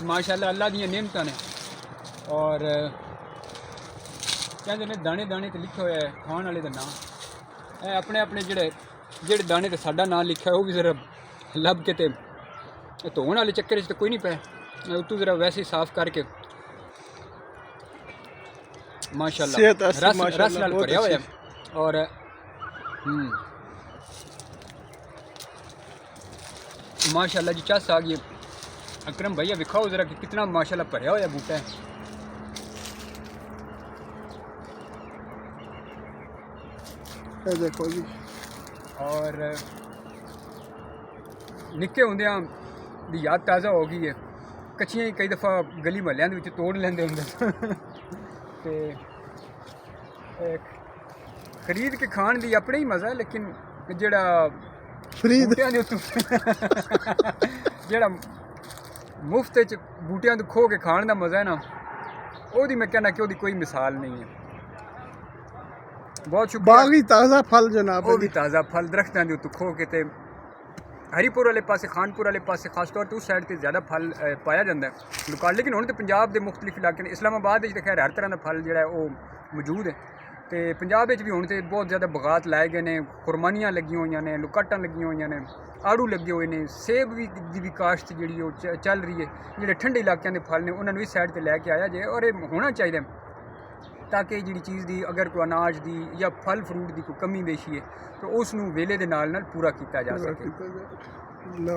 माशाल्लाह अल्लाह दी नेमतां ने। और कहते ने दाने दाने ते लिखे हुआ है खाने वाले का नाम। अपने अपने जेड़े दाने ते साडा नाम लिखा है वो भी जरा लभ के ते धोने वाले चक्कर तो कोई नहीं पे। उतू जरा वैसे ही साफ करके माशाल्लाह रस नाल भरिया हुआ है। और माशाल्लाह जी चस आ गई। अकरम भैया विखाओ जरा कि कितना माशाल्लाह भरिया हुआ बूटा है। देखो जी। और निक्के होंदियां दी याद ताज़ा हो गई है। कच्चियां ही कई दफ़ा गली महल्लियां दे विच तोड़ लैंदे होंदे ते खरीद के खाण दी अपने ही मज़ा है। लेकिन जेड़ा बूटियां दे उत्तों जेड़ा मुफ्त च बूटियां तो खो के खाण दा मज़ा है ना, ओदी मैं कहना कि ओदी कोई मिसाल नहीं है। बहुत शुक्रिया। बागी ताज़ा फल जनाब, वो भी ताज़ा फल दरख्तां दे उत्तों खो के ते हरीपुर वाले पासे खानपुर वाले पासे खास तौर पर उस साइड से ज़्यादा फल पाया जाता है लोकल। लेकिन हुण तो पंजाब के मुख्तलिफ इलाके ने, इस्लामाबाद तो खैर हर तरह का फल जो है वो मौजूद है। तो पंजाब भी हुण तो बहुत ज़्यादा बगात लाए गए हैं। खुरमानियां लगी हुई ने, लुकाटां लगी हुई ने, आड़ू लगे हुए हैं, सेब की भी काश्त जी चल रही है। जो ठंडे इलाकों के फल ने उन्होंने इस साइड पर लैके आया जाए और ये होना चाहिए ताकि जी चीज़ की अगर कोई अनाज की या फल फ्रूट की कोई कमी बेशी है तो उसनूं वेले दे नाल पूरा किया जा सके।